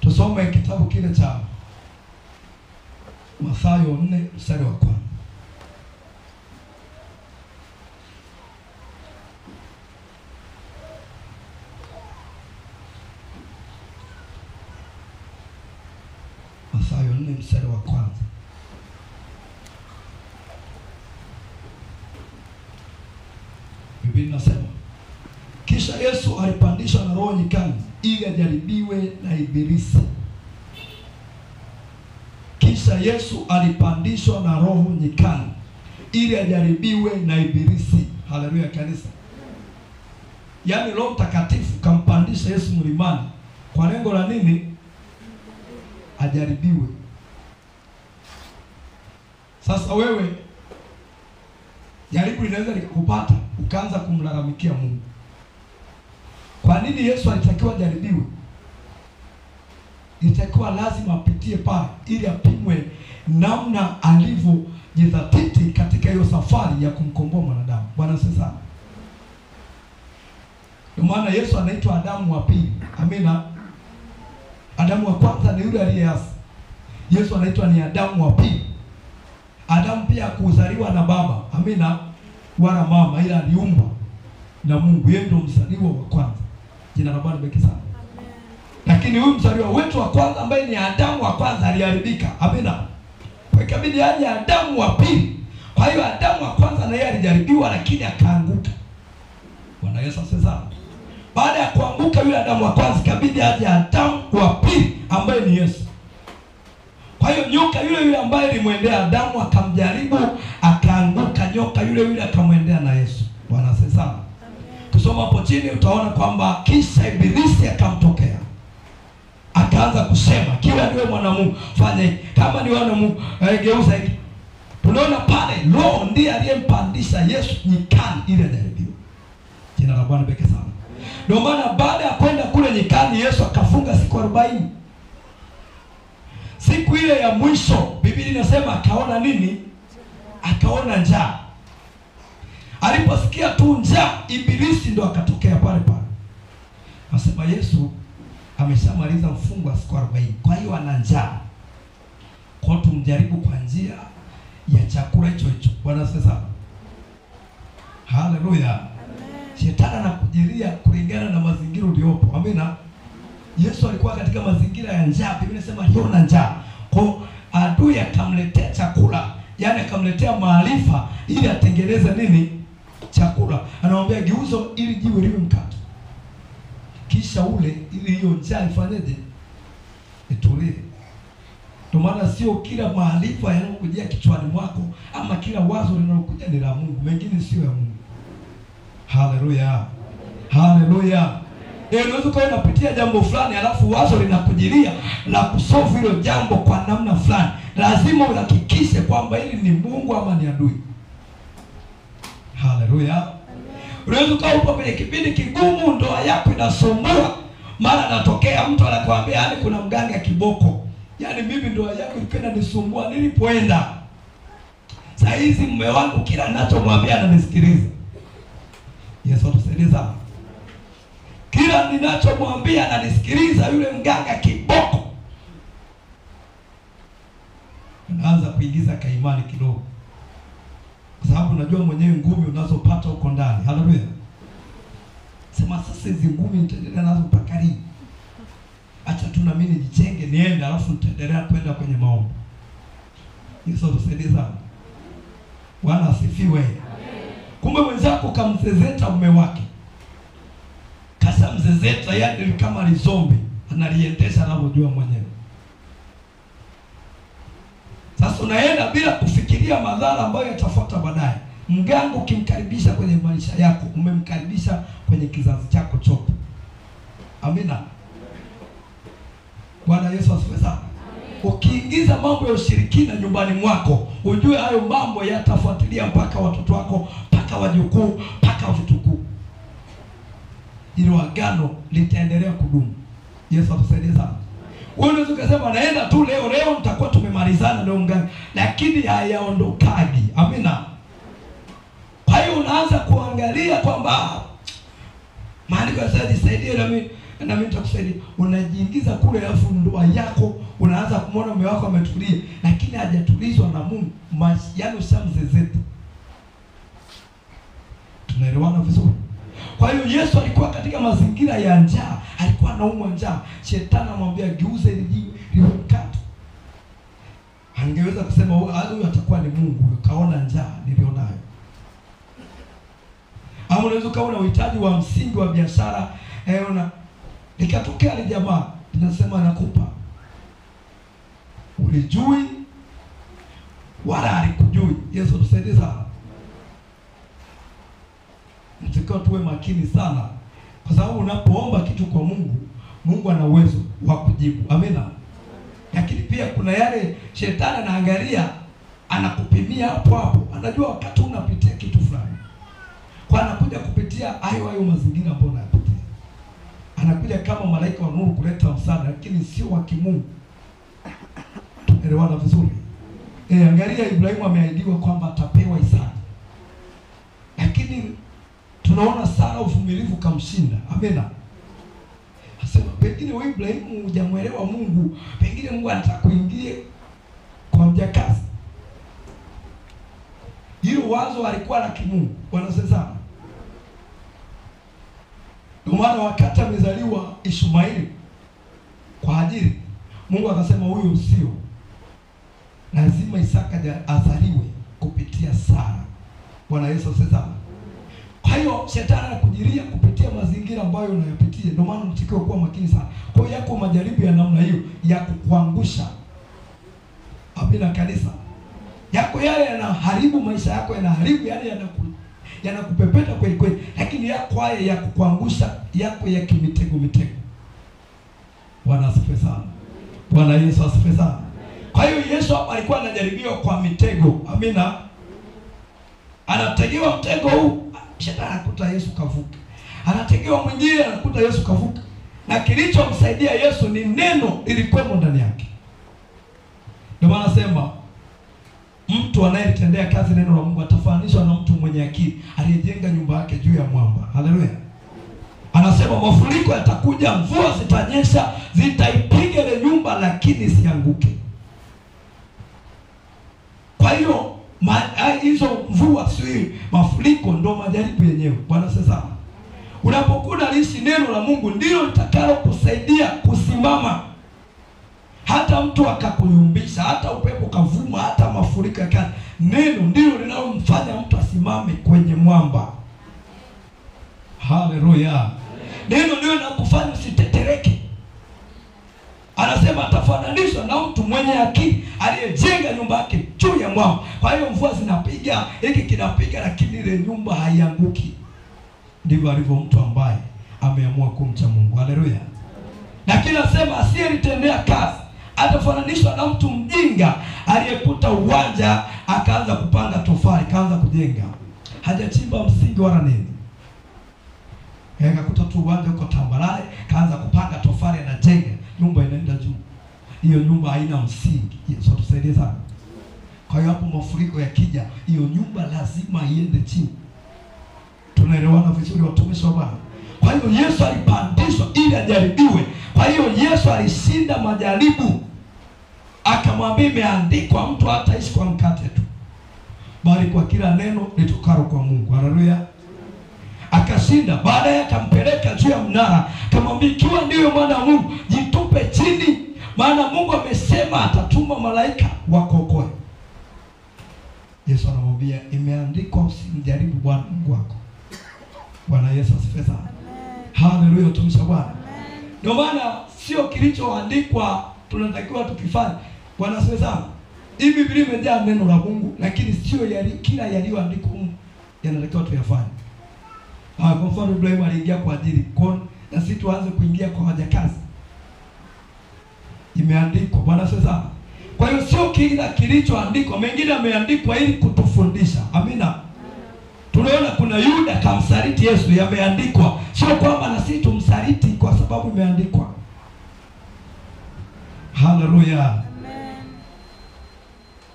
Tusome kitabu kile cha Mathayo 4 mstari wa 1. Mathayo 4 mstari wa 1. Biblia inasema, kisha Yesu alipandishwa na Roho nyikani ili ajaribiwe na Ibilisi. Kisha Yesu alipandishwa na Roho nyikani ili ajaribiwe na Ibilisi. Haleluya kanisa. Yaani Roho Mtakatifu kampandisha Yesu mlimani kwa lengo la nini? Ajaribiwe. Sasa wewe jaribu linaweza likakupata ukaanza kumlalamikia Mungu. Kwa nini Yesu alitakiwa ajaribiwe? Itakuwa lazima apitie pale ili apimwe namna alivyojidhatiti katika hiyo safari ya kumkomboa mwanadamu. Bwana sasa. Kwa maana Yesu anaitwa Adamu wa pili. Amina. Adamu wa kwanza ni yule aliyeasi. Yesu anaitwa ni Adamu wa pili. Adamu pia kuzaliwa na baba. Amina. Wala mama, ila aliumbwa na Mungu. Yeye ndio mzaliwa wa kwanza. Jina la Bwana libarikiwe sana. Lakini huyu mzaliwa wetu wa kwanza ambaye ni Adamu wa kwanza aliharibika. Amina. Kwa ikabidi aje Adamu wa pili. Kwa hiyo Adamu wa kwanza na yeye alijaribiwa lakini akaanguka. Bwana Yesu asifiwe. Baada ya kuanguka yule Adamu wa kwanza ikabidi aje Adamu wa pili ambaye ni Yesu. Kwa hiyo nyoka yule ambaye alimwendea Adamu akamjaribu akaanguka, nyoka yule yule akamwendea na Yesu. Bwana asifiwe sana. Kusoma hapo chini utaona kwamba kisha Ibilisi akamtokea, akaanza kusema, kila niwe mwana wa Mungu fanya hiki, kama ni mwana wa Mungu geuza hiki. Tunaona pale Roho ndiye aliyempandisha Yesu nyikani ili ajaribiwe. Jina la Bwana pekee sana. Ndio maana baada ya kwenda kule nyikani, Yesu akafunga siku 40. Siku ile ya mwisho Biblia inasema akaona nini? Akaona njaa. Aliposikia tu njaa, Ibilisi ndo akatokea pale pale. Anasema Yesu ameshamaliza mfungo wa siku 40. Kwa hiyo ana njaa. Kwa tumjaribu kwa njia ya chakula hicho hicho. Bwana sasa. Haleluya. Shetani anakujiria kulingana na mazingira uliopo. Amina. Yesu alikuwa katika mazingira ya njaa. Biblia inasema aliona njaa. Kwa adui akamletea chakula, yaani akamletea maarifa ili atengeneze nini? Chakula. Anamwambia geuzo ili jiwe liwe mkate. Kisha ule ili hiyo njaa ifanyeje? Itulie. Ndio maana sio kila maarifa yanayokujia kichwani mwako ama kila wazo linalokuja ni la Mungu, mengine sio ya Mungu. Haleluya. Haleluya. Unaweza kuwa unapitia jambo fulani alafu wazo linakujilia la kusolve hilo jambo kwa namna fulani. Lazima uhakikishe kwamba hili ni Mungu ama ni adui. Haleluya. Unaweza kuwa upo kwenye kipindi kigumu, ndoa yako inasumbua, mara anatokea mtu anakuambia yani kuna mganga kiboko. Yaani mimi ndoa yako ilikuwa inanisumbua nilipoenda. Sasa hizi mume wangu kila ninachomwambia ananisikiliza. Yesu atusaidie sana. Kila ninachomwambia ananisikiliza, yule mganga kiboko. Unaanza kuingiza kaimani kidogo. Kwa sababu unajua mwenyewe ngumi unazopata huko ndani. Haleluya. Sema sasa hizi ngumi nitaendelea nazo mpaka lini? Acha tu na mimi nijitenge niende, alafu nitaendelea kwenda kwenye maombi. Yesu atusaidie sana. Bwana asifiwe. Amen. Kumbe mwenzako kamzezeta mume wake. Kasa mzezeta yani kama ni zombie, analiendesha anavyojua mwenyewe. Sasa unaenda bila kufikiria madhara ambayo yatafuata baadaye. Mganga ukimkaribisha kwenye maisha yako, umemkaribisha kwenye kizazi chako chote. Amina. Bwana Yesu asifiwe sana. Ukiingiza mambo ya ushirikina nyumbani mwako, ujue hayo mambo yatafuatilia mpaka watoto wako, mpaka wajukuu, mpaka vitukuu. Hilo agano litaendelea kudumu. Yesu atusaidie sana. Wewe unaweza kusema naenda tu leo mtakuwa tumemalizana leo mganga, lakini hayaondokagi. Amina. Kwa hiyo unaanza kuangalia kwamba maandiko yanasema jisaidie na mimi nitakusaidia. Unajiingiza kule alafu ndoa yako unaanza kumwona mume wako ametulia, lakini hajatulizwa na Mungu. Yaani ushamzezeta. Tunaelewana vizuri? Kwa hiyo Yesu alikuwa katika mazingira ya njaa, alikuwa anaumwa njaa. Shetani anamwambia geuza ili jiwe liwe mkate. Angeweza kusema huyu atakuwa ni Mungu, kaona njaa nilionayo. Au unaweza kuwa una uhitaji wa msingi wa biashara, likatokea ile jamaa linasema nakupa. Ulijui wala alikujui. Yesu tusaidie sana. Tunatakiwa tuwe makini sana, kwa sababu unapoomba kitu kwa Mungu, Mungu ana uwezo wa kujibu. Amina. Lakini pia kuna yale shetani anaangalia, anakupimia hapo hapo. Anajua wakati unapitia kitu fulani, kwa anakuja kupitia hayo mazingira ambayo unayapitia. Anakuja kama malaika wa nuru kuleta msaada, lakini sio wa kimungu. Tunaelewana vizuri? Angalia Ibrahimu ameahidiwa kwamba atapewa Isaka. Lakini tunaona Sara uvumilivu kamshinda. Amina. Asema pengine wewe Ibrahimu hujamuelewa Mungu, pengine Mungu anataka kuingie kwa mjakazi. Hilo wazo alikuwa la kimungu. Wanasema ndio maana wakati amezaliwa Ishmaeli kwa Hajiri, Mungu akasema huyo sio, lazima Isaka azaliwe kupitia Sara. Bwana Yesu asifiwe. Kwa hiyo shetani anakujiria kupitia mazingira ambayo unayapitia. Ndio maana unatakiwa kuwa makini sana. Kwa hiyo yako majaribu ya namna hiyo ya kukuangusha. Amina kanisa. Yako yale yanaharibu maisha yako, yanaharibu yale yanakupepeta kweli kweli, lakini yako haya ya kukuangusha, yako ya kimitego mitego. Bwana asifiwe sana. Bwana Yesu asifiwe sana. Kwa hiyo Yesu hapa alikuwa anajaribiwa kwa mitego. Amina. Anategewa mtego huu, shetani anakuta Yesu kavuka. Anategewa mwingine, anakuta Yesu kavuka. Na kilichomsaidia Yesu ni neno lilikuwa ndani yake. Ndio maana nasema mtu anayetendea kazi neno la Mungu atafananishwa na mtu mwenye akili aliyejenga nyumba yake juu ya mwamba. Haleluya. Anasema mafuriko yatakuja, mvua zitanyesha, zitaipiga ile nyumba lakini isianguke. Kwa hiyo hizo mvua sio mafuriko, ndo majaribu yenyewe. Bwana sasa, unapokuwa unaishi neno la Mungu ndilo litakalo kusaidia kusimama. Hata mtu akakuyumbisha, hata upepo kavuma, hata mafuriko yakaja, neno ndilo linalomfanya mtu asimame kwenye mwamba. Haleluya. Neno ndio linakufanya usitetereke. Anasema atafananishwa na mtu mwenye akili aliyejenga nyumba yake juu ya mwamba. Kwa hiyo mvua zinapiga, hiki kinapiga, lakini ile nyumba haianguki. Ndivyo alivyo mtu ambaye ameamua kumcha Mungu. Haleluya. Lakini anasema asiyelitendea kazi atafananishwa na mtu mjinga aliyekuta uwanja akaanza kupanga tofali, kaanza kujenga. Hajachimba msingi wala nini. Akakuta tu uwanja uko tambarare, kaanza kupanga tofali na jenga, nyumba inaenda juu. Hiyo nyumba haina msingi. Yesu tusaidie sana. Kwa hiyo hapo mafuriko yakija, hiyo nyumba lazima iende chini. Tunaelewana vizuri watumishi wa Bwana? Kwa hiyo Yesu alipandishwa ili ajaribiwe. Kwa hiyo Yesu alishinda majaribu. Akamwambia imeandikwa, mtu hataishi kwa mkate tu, bali kwa kila neno litokalo kwa Mungu. Haleluya. Akashinda. Baadaye akampeleka juu ya mnara, akamwambia ikiwa ndiyo mwana wa Mungu, jitupe chini, maana Mungu amesema atatuma malaika wakuokoe. Yesu anamwambia imeandikwa, usimjaribu Bwana Mungu wako. Bwana Yesu asifiwe sana. Haleluya, tumisha Bwana. Ndio maana sio kilichoandikwa tunatakiwa tukifanye. Bwana asifiwe sana. Hii Biblia imejaa neno la Mungu, lakini sio kila yaliyoandikwa yanatakiwa tuyafanye. Kwa mfano Ibrahim aliingia kwa ajili kon, na sisi tuanze kuingia kwa wajakazi. Imeandikwa. Bwana asifiwe sana. Kwa hiyo sio kila kilichoandikwa, mengine yameandikwa ili kutufundisha. Amina. Tunaona kuna Yuda kamsaliti Yesu, yameandikwa. Sio kwamba na sisi tumsaliti kwa sababu imeandikwa. Haleluya. Amen.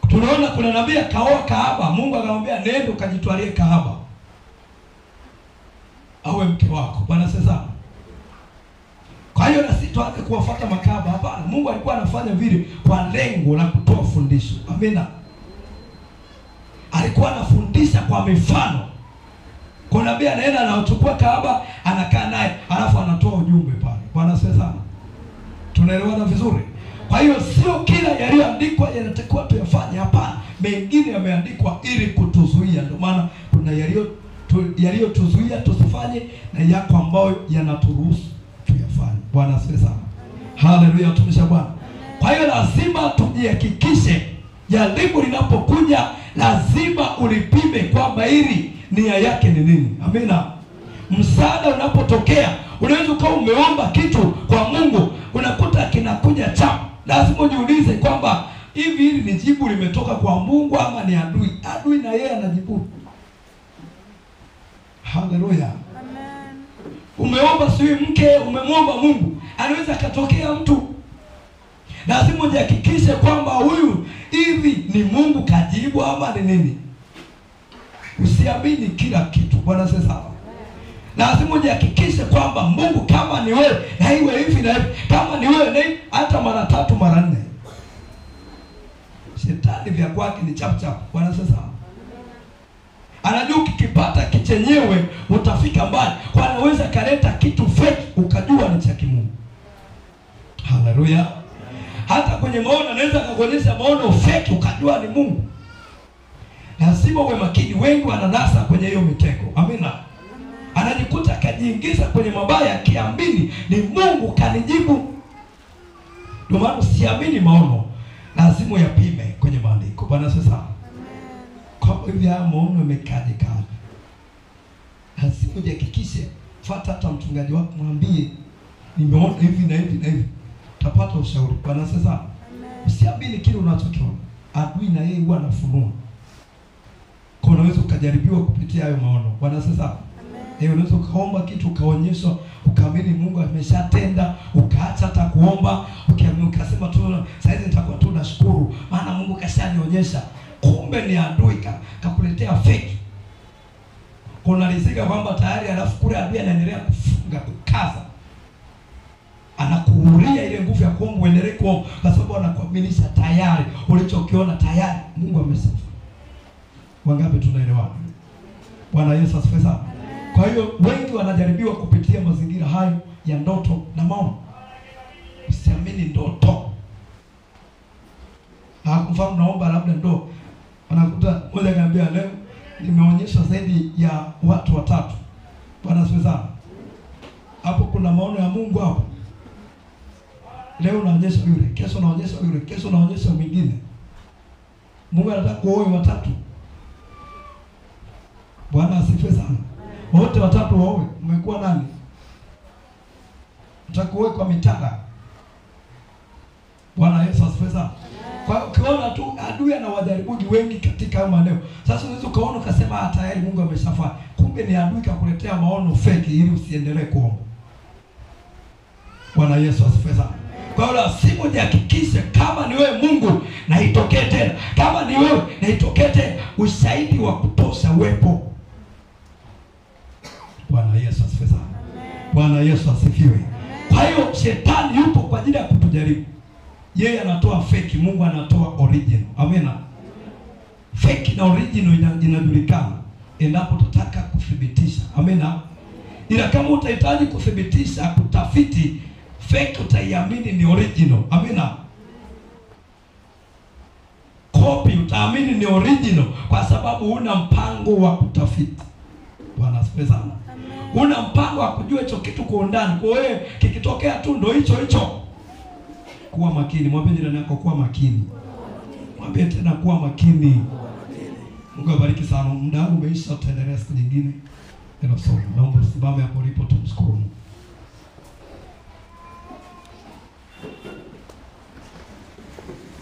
Tunaona kuna nabii akaoa kahaba, Mungu akamwambia nenda ukajitwalie kahaba awe mke wako. Bwana sasa. Kwa hiyo na sisi tuanze kuwafuata makahaba? Hapana. Mungu alikuwa anafanya vile kwa lengo la kutoa fundisho. Amina. Alikuwa anafundisha kwa mifano. Kwa nabii anaenda anachukua kahaba, anakaa naye, alafu anatoa ujumbe pale. Bwana sasa. Tunaelewana vizuri? Kwa hiyo sio kila yaliyoandikwa yanatakiwa tuyafanye. Hapana. Mengine yameandikwa ili kutuzuia. Ndio maana kuna yaliyotuzuia tusifanye, na yako ambayo yanaturuhusu tuyafanye. Bwana asifiwe sana. Haleluya, tumisha Bwana. Kwa hiyo lazima tujihakikishe jaribu linapokuja lazima ulipime kwamba hili nia yake ni nini. Amina. Msaada unapotokea, unaweza ukawa umeomba kitu kwa Mungu, unakuta kinakuja chapu. Lazima ujiulize kwamba hivi hili ni jibu limetoka kwa Mungu ama ni adui? Adui na yeye anajibu. Haleluya. Amen. Umeomba sio mke, umemwomba Mungu, anaweza katokea mtu. Lazima ujihakikishe kwamba huyu hivi ni Mungu kajibu ama ni nini. Usiamini kila kitu. Bwana sasa. Lazima ujihakikishe kwamba Mungu kama ni wewe na iwe hivi na hivi, kama ni wewe na hivi, hata mara 3 mara 4. Shetani vya kwake ni chap chap. Bwana sasa. Anajua ukikipata kichenyewe utafika mbali. Kwa anaweza kaleta kitu fake ukajua ni cha kimungu. Haleluya. Hata kwenye maono anaweza kukuonyesha maono fake ukajua ni Mungu. Lazima uwe makini. Wengi wananasa kwenye hiyo mitego. Amina. Anajikuta akajiingiza kwenye mabaya akiamini ni Mungu kanijibu. Ndio maana usiamini maono. Lazima yapime kwenye maandiko. Bwana sasa. kwa hivi haya maono yamekaje kaje. Lazima ujihakikishe, fuata hata mchungaji wako, mwambie nimeona hivi na hivi na hivi, utapata ushauri. Bwana sasa, usiamini kile unachokiona. Adui na yeye huwa anafunua. Kwa unaweza ukajaribiwa kupitia hayo maono. Bwana sasa, unaweza ukaomba kitu ukaonyeshwa, ukaamini Mungu ameshatenda, ukaacha hata kuomba, ukasema tu sasa nitakuwa tu nashukuru maana Mungu kashanionyesha. Kumbe ni adui kakuletea fake. Kuna rizika kwamba tayari, alafu kule adui anaendelea kufunga, kukaza. Anakuhuria ile nguvu ya kuomba uendelee kuomba, kwa sababu anakuaminisha tayari ulichokiona tayari Mungu amesema. Wangapi tunaelewana? Bwana Yesu asifiwe sana. Kwa hiyo wengi wanajaribiwa kupitia mazingira hayo ya ndoto na maono. Usiamini ndoto. Mfano naomba labda ndo anakuta mmoja akaniambia leo nimeonyeshwa zaidi ya watu 3. Bwana asifiwe sana. Hapo kuna maono ya Mungu hapo. Leo unaonyesha yule, kesho unaonyesha yule, kesho unaonyesha mwingine. Mungu anataka kuoe 3. Bwana asifiwe sana. Wote 3 waoe. Umekuwa nani? Utakuoe kwa mitala. Bwana Yesu asifiwe sana. Kwa ukiona tu adui anawajaribuji wengi katika hayo maeneo. Sasa unaweza ukaona ukasema tayari Mungu ameshafanya. Kumbe ni adui kakuletea maono fake ili usiendelee kuomba. Bwana Yesu asifiwe sana. Kwa hiyo lazima ujihakikishe kama ni wewe Mungu na itokee tena. Kama ni wewe na itokee tena, ushahidi wa kutosha uwepo. Bwana Yesu asifiwe sana. Bwana Yesu asifiwe. Kwa hiyo shetani yupo kwa ajili ya kutujaribu. Yeye anatoa fake, Mungu anatoa original. Amina. Fake na original inajulikana endapo tutataka kuthibitisha. Amina. Ila kama utahitaji kuthibitisha, kutafiti, fake utaiamini ni original. Amina. Copy utaamini ni original kwa sababu una mpango wa kutafiti. Bwana asifiwe sana. Una mpango wa kujua hicho kitu kwa undani. Kwa hiyo kikitokea tu ndo hicho hicho. Kuwa makini. Mwambie jirani yako kuwa makini. Mwambie tena kuwa makini. Mungu abariki sana. Muda wangu umeisha, tutaendelea siku nyingine. Naomba usimame hapo ulipo tumshukuru.